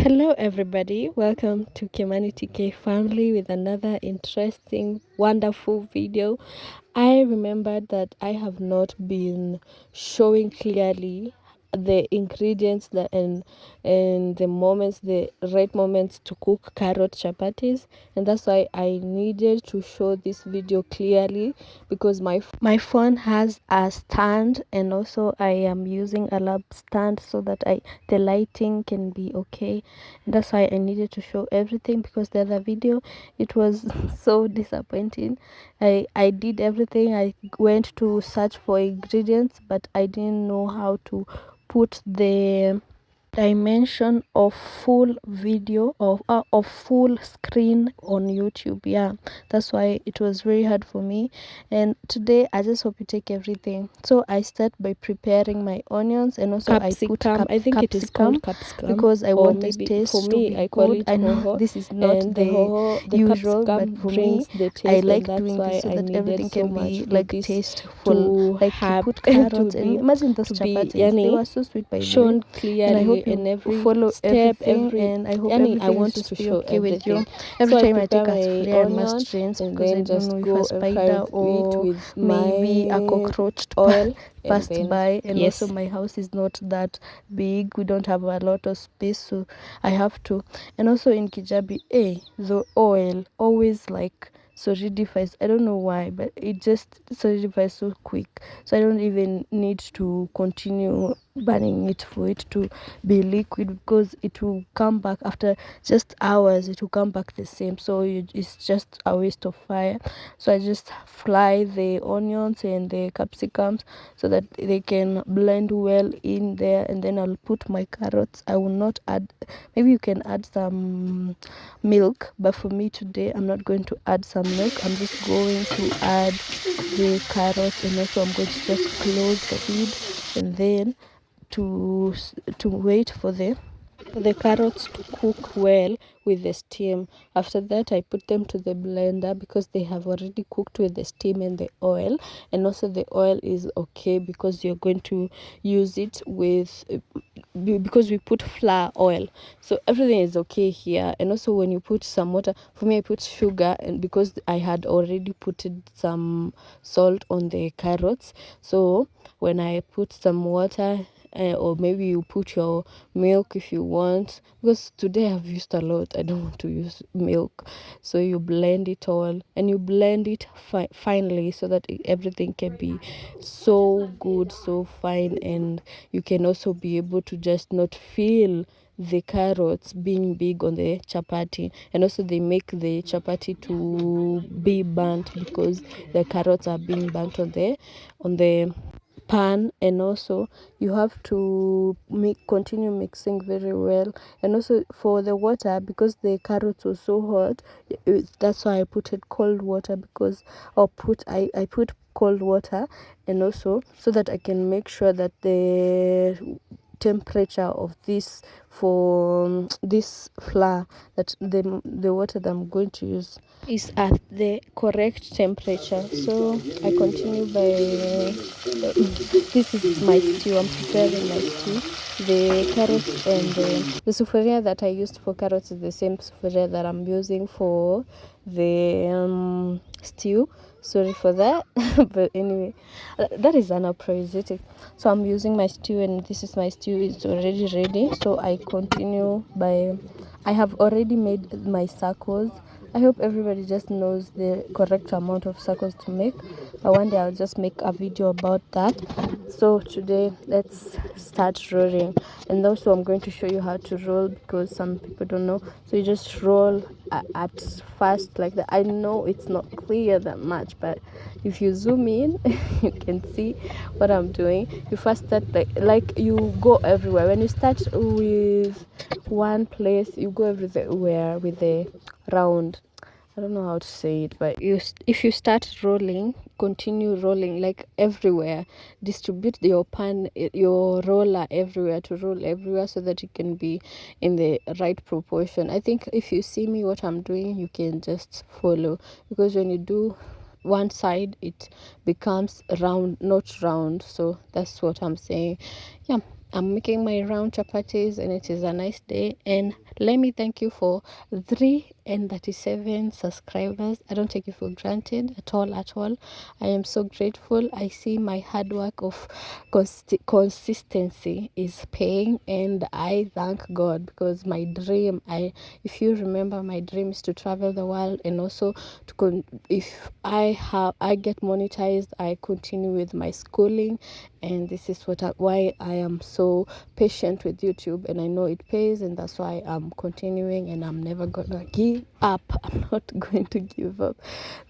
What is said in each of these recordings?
Hello everybody, welcome to Humanity K family with another interesting, wonderful video. I remembered that I have not been showing clearly the ingredients and the right moments to cook carrot chapatis, and that's why I needed to show this video clearly because my phone has a stand, and also I am using a lap stand so that the lighting can be okay, and that's why I needed to show everything because the other video it was so disappointing. I did everything. I went to search for ingredients, but I didn't know how to put the dimension of full video of full screen on YouTube. Yeah, that's why it was very hard for me, and today I just hope you take everything. So I start by preparing my onions, and also I put I think it is called capsicum, because I want the taste for me to be I call good. it I know hoho, this is not and the usual, but capsicum for brings me the I taste, like and that's doing why this so I that needed everything so can much be for like this tasteful. to Like you have put to carrots, and be imagine those to be chapatis, they were so sweet by the way, shown and I clearly hope in you every follow step, everything, and I hope I everything is want just to be show okay with you. everything. Every So I time I prepare take a my sufuria, I must onion rinse and because I then don't know just if a go and fry spider it or with maybe a my cockroach oil, and passed then by. And also yes, my house is not that big, we don't have a lot of space, so I have to. And also in Kijabi, the oil always like solidifies. I don't know why, but it just solidifies so quick, so I don't even need to continue burning it for it to be liquid, because it will come back after just hours, it will come back the same. So it's just a waste of fire. So I just fry the onions and the capsicums so that they can blend well in there, and then I'll put my carrots. I will not add, maybe you can add some milk, but for me today I'm not going to add some milk. I'm just going to add the carrots, and also I'm going to just close the lid, and then to wait for the carrots to cook well with the steam. After that, I put them to the blender because they have already cooked with the steam and the oil, and also the oil is okay because you're going to use it with because we put flour oil, so everything is okay here. And also when you put some water, for me I put sugar, and because I had already put some salt on the carrots, so when I put some water, or maybe you put your milk if you want, because today I've used a lot, I don't want to use milk. So you blend it all, and you blend it finely so that everything can be so good, so fine, and you can also be able to just not feel the carrots being big on the chapati. And also they make the chapati to be burnt because the carrots are being burnt on the pan. And also you have to continue mixing very well. And also for the water, because the carrots were so hot, that's why I put it cold water, because I put cold water, and also so that I can make sure that the temperature of this for this flour, that the water that I'm going to use is at the correct temperature. So I continue by this is my stew. I'm preparing my stew. The carrots and the sufuria that I used for carrots is the same sufuria that I'm using for the stew. Sorry for that. But anyway, that is unapologetic. So I'm using my stew, and this is my stew. It's already ready. So I continue by, I have already made my circles. I hope everybody just knows the correct amount of circles to make, but one day I'll just make a video about that. So today let's start rolling, and also I'm going to show you how to roll because some people don't know. So you just roll at first like that. I know it's not clear that much, but if you zoom in you can see what I'm doing. You first start like you go everywhere. When you start with one place, you go everywhere with the round, I don't know how to say it, but if you start rolling, continue rolling like everywhere. Distribute your roller everywhere, to roll everywhere so that it can be in the right proportion. I think if you see me what I'm doing, you can just follow, because when you do one side, it becomes round, not round. So that's what I'm saying. Yeah. I'm making my round chapatis, and it is a nice day. And let me thank you for 337 subscribers. I don't take it for granted at all, at all. I am so grateful. I see my hard work of consistency is paying, and I thank God, because my dream, if you remember, my dream is to travel the world, and also to if I get monetized, I continue with my schooling. And this is why I am so patient with YouTube, and I know it pays, and that's why I'm continuing, and I'm never gonna give up. I'm not going to give up,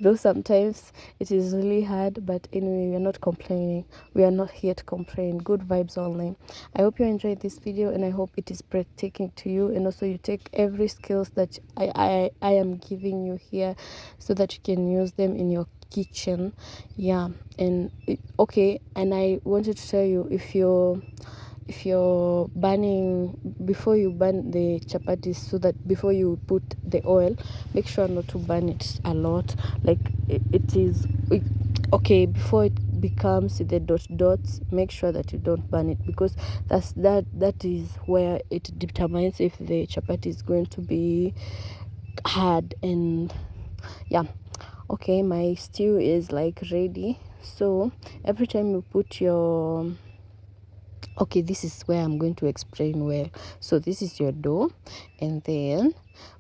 though sometimes it is really hard, but anyway, we're not complaining. We are not here to complain. Good vibes only. I hope you enjoyed this video, and I hope it is breathtaking to you, and also you take every skills that I am giving you here, so that you can use them in your kitchen. Yeah. And okay, and I wanted to tell you, if you're burning, before you burn the chapatis, so that before you put the oil, make sure not to burn it a lot, like okay, before it becomes the dots, make sure that you don't burn it, because that is where it determines if the chapati is going to be hard. And yeah. Okay, my stew is like ready. So every time you put your, okay, this is where I'm going to explain well. So this is your dough, and then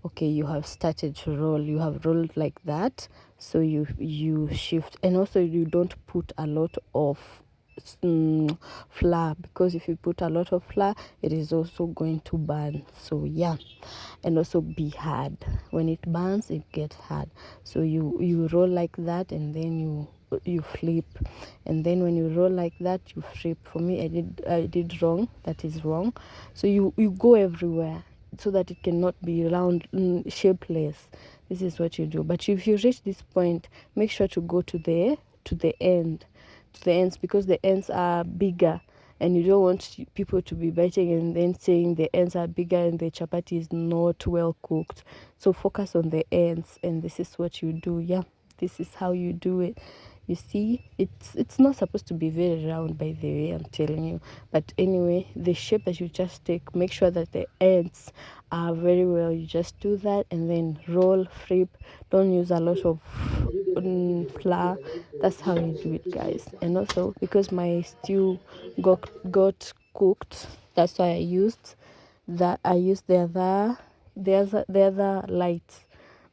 okay, you have started to roll, you have rolled like that. So you shift, and also you don't put a lot of flour, because if you put a lot of flour, it is also going to burn. So yeah, and also be hard. When it burns, it gets hard. So you roll like that, and then you flip, and then when you roll like that, you flip. For me, I did wrong. That is wrong. So you go everywhere, so that it cannot be round, shapeless. This is what you do. But if you reach this point, make sure to go to the ends, because the ends are bigger, and you don't want people to be biting and then saying the ends are bigger and the chapati is not well cooked. So focus on the ends, and this is what you do. Yeah, this is how you do it. You see, it's not supposed to be very round, by the way, I'm telling you. But anyway, the shape that you just take, make sure that the ends are very well. You just do that, and then roll, flip. Don't use a lot of flour. That's how you do it, guys. And also, because my stew got cooked, that's why I used the other light,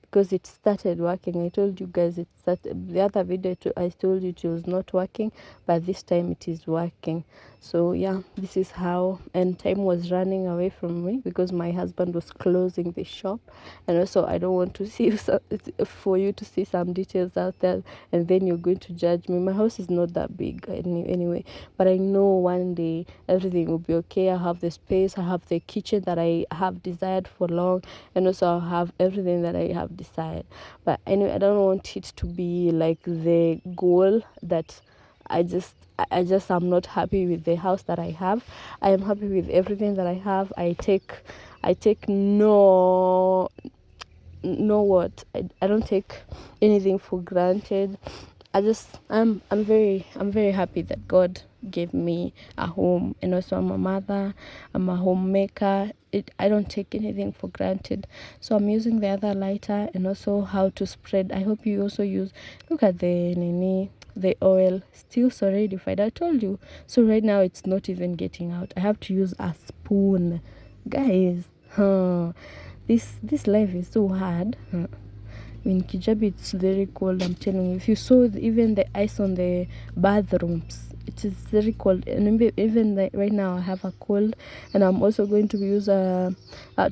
because it started working. I told you guys it started. The other video I told you it was not working, but this time it is working. So yeah, this is how. And time was running away from me, because my husband was closing the shop, and also I don't want to see for you to see some details out there, and then you're going to judge me. My house is not that big anyway, but I know one day everything will be okay. I have the space, I have the kitchen that I have desired for long, and also I'll have everything that I have desired. But anyway, I don't want it to be like the goal that I just am not happy with the house that I have. I am happy with everything that I have. I take no what I don't take anything for granted. I'm very happy that God gave me a home, and also I'm a mother, I'm a homemaker. I don't take anything for granted. So I'm using the other lighter, and also how to spread. I hope you also use, look at the oil still solidified. I told you. So right now it's not even getting out. I have to use a spoon, guys. This life is so hard. In Kijabi, it's very cold. I'm telling you. If you saw even the ice on the bathrooms, it is very cold. And even right now, I have a cold, and I'm also going to use to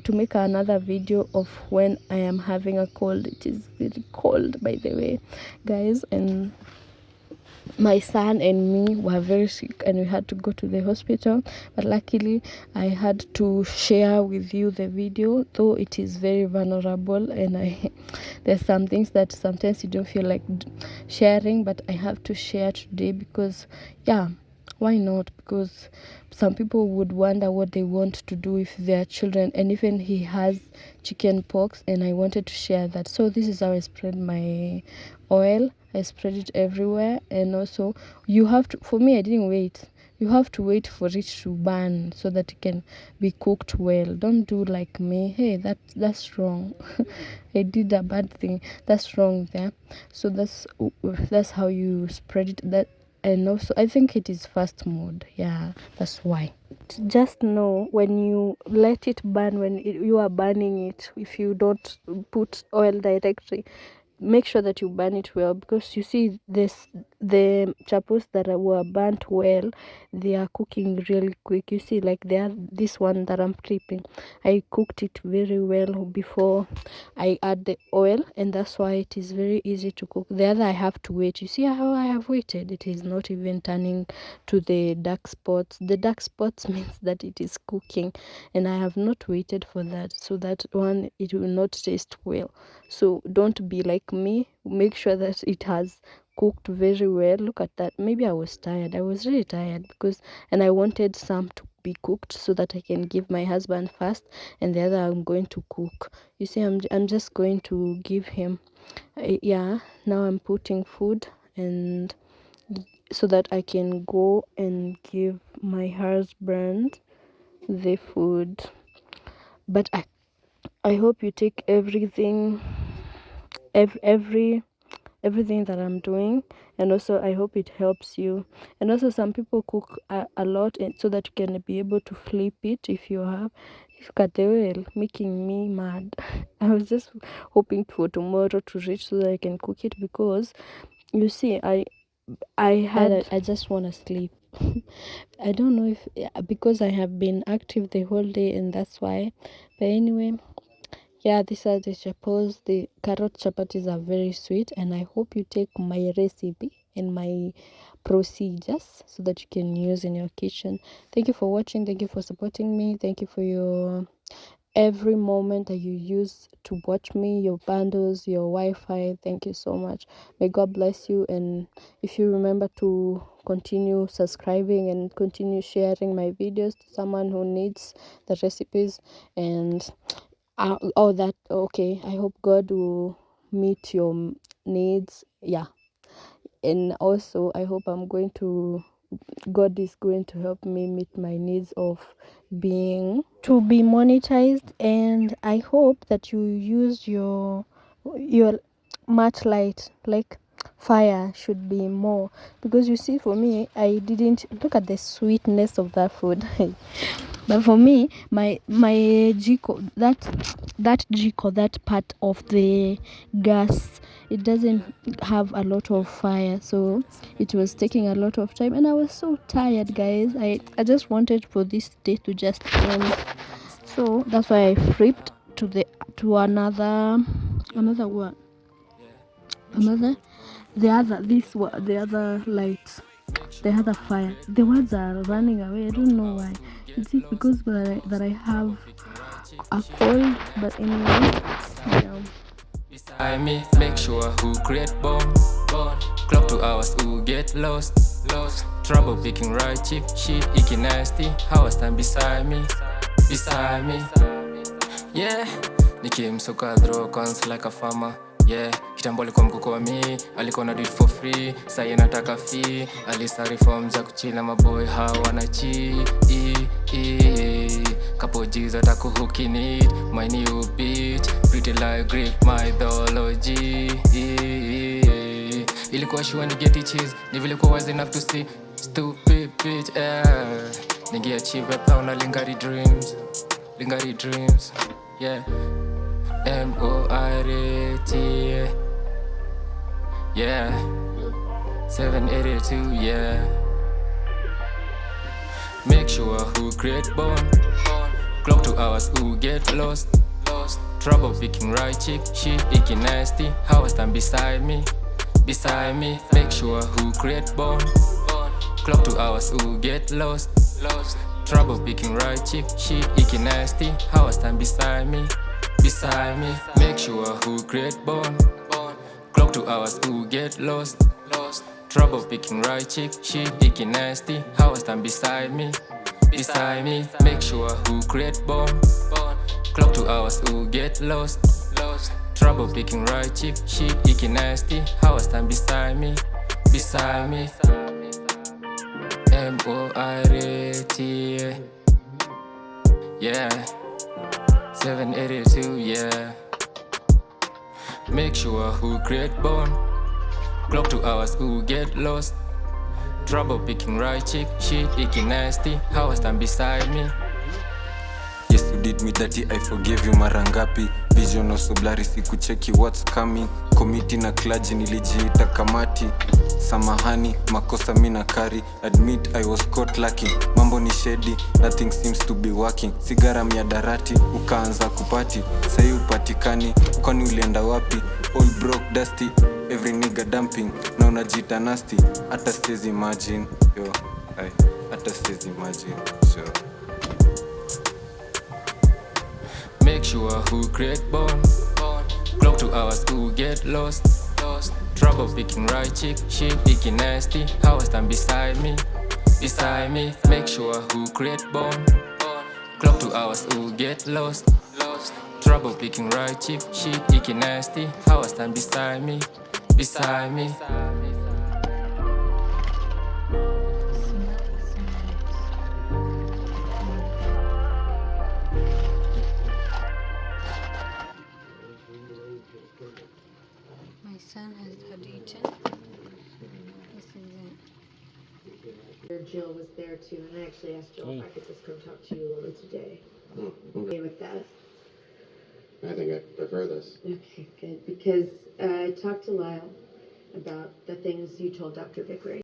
make another video of when I am having a cold. It is very cold, by the way, guys. And my son and me were very sick, and we had to go to the hospital, but luckily I had to share with you the video, though it is very vulnerable, and there's some things that sometimes you don't feel like sharing, but I have to share today, because yeah, why not? Because some people would wonder what they want to do with their children, and even he has chicken pox, and I wanted to share that. So this is how I spread my oil. I spread it everywhere, and also you have to, for me, I didn't wait. you have to wait for it to burn so that it can be cooked well. Don't do like me. Hey, that's wrong. I did a bad thing. That's wrong there. So that's how you spread it. That, and also I think it is fast mode. Yeah, that's why. Just know when you let it burn, when you are burning it, if you don't put oil directly, make sure that you burn it well, because you see the chapos that were burnt well, they are cooking really quick. You see, like this one that I'm clipping, I cooked it very well before I add the oil, and that's why it is very easy to cook. The other I have to wait. You see how I have waited? It is not even turning to the dark spots. The dark spots means that it is cooking, and I have not waited for that, so that one, it will not taste well. So don't be like me. Make sure that it has cooked very well. Look at that. Maybe I was tired. I was really tired, and I wanted some to be cooked so that I can give my husband first, and the other I'm going to cook. You see, I'm just going to give him. Yeah, now I'm putting food, and so that I can go and give my husband the food. But I hope you take everything, everything that I'm doing, and also I hope it helps you. And also some people cook a lot, and so that you can be able to flip it if you have. Look at the oil making me mad. I was just hoping for tomorrow to reach so that I can cook it, because you see, I just want to sleep. I don't know if because I have been active the whole day, and that's why. But anyway, yeah, these are the chapos. The carrot chapatis are very sweet, and I hope you take my recipe and my procedures so that you can use in your kitchen. Thank you for watching. Thank you for supporting me. Thank you for your every moment that you use to watch me, your bundles, your Wi-Fi. Thank you so much. May God bless you. And if you remember to continue subscribing and continue sharing my videos to someone who needs the recipes, and all that, okay, I hope God will meet your needs. Yeah, and also I hope God is going to help me meet my needs of being to be monetized. And I hope that you use your match light, like fire should be more, because you see, for me, I didn't look at the sweetness of that food. But for me, my jiko, that jiko, that part of the gas, it doesn't have a lot of fire, so it was taking a lot of time, and I was so tired, guys. I just wanted for this day to just end, so that's why I flipped to another what, another the other this one, the other light, the other fire. The words are running away. I don't know why. Is it because that I have a cold? But anyway, yeah. Beside me, make sure who create bomb. Clock 2 hours, who get lost. Trouble picking right chick, shit, icky nasty. How I stand beside me. Yeah, nikimsuka draw cons like a farmer. Yeah, kitambo alikuwa mkukomi, alikuwa na do it for free. Sai nataka fee, alisari form za kuchila maboy hawana chi. Couple G's atakuhooki need my new beat, pretty like Greek mythology. Ilikuwa sure ni get cheese, ni vile kwa wise enough to see stupid bitch. Ningia achieve pa na lingari dreams, yeah. M-O-R-A-T, yeah. 782, yeah. Make sure who create bond. Clock 2 hours, who get lost. Trouble picking right chick, shit, icky nasty. How I stand beside me. Make sure who create bond. Clock 2 hours, who get lost. Trouble picking right chick, shit, icky nasty. How I stand beside me. Make sure who create bond. Clock 2 hours, who get lost. Trouble picking right chick, shit, icky nasty. How I stand beside me. Make sure who create bond. Clock 2 hours, who get lost. Trouble picking right chick, shit, icky nasty. How I stand beside me. MOIRAT. Yeah, 782, yeah. Make sure who create bond. Clock 2 hours, who get lost. Trouble picking right chick, shit icky nasty. How I stand beside me. Yes, you did me dirty, I forgave you mara ngapi. Vision also blurry, sikucheki what's coming. Komiti na klaji nilijiita kamati. Samahani, makosa mina kari. Admit I was caught lacking. Mambo ni shady, nothing seems to be working. Sigara miadarati, ukaanza kupati. Sahi upatikani, kwani ulienda wapi? All broke, dusty, every nigga dumping. Na unajita nasty, hata siwezi imagine. Yo, hata siwezi imagine, sure. Make sure who create bond. Clock 2 hours, who get lost. Trouble picking right chick, shit icky nasty. How I stand beside me. Make sure who create bond. Clock 2 hours, who get lost. Trouble picking right chick, shit icky nasty. How I stand beside me. My son has had eaten. This is it. Jill was there too, and I actually asked Jill if I could just come talk to you a little today. Okay with that? I think I prefer this. Okay, good. Because I talked to Lyle about the things you told Dr. Vickery.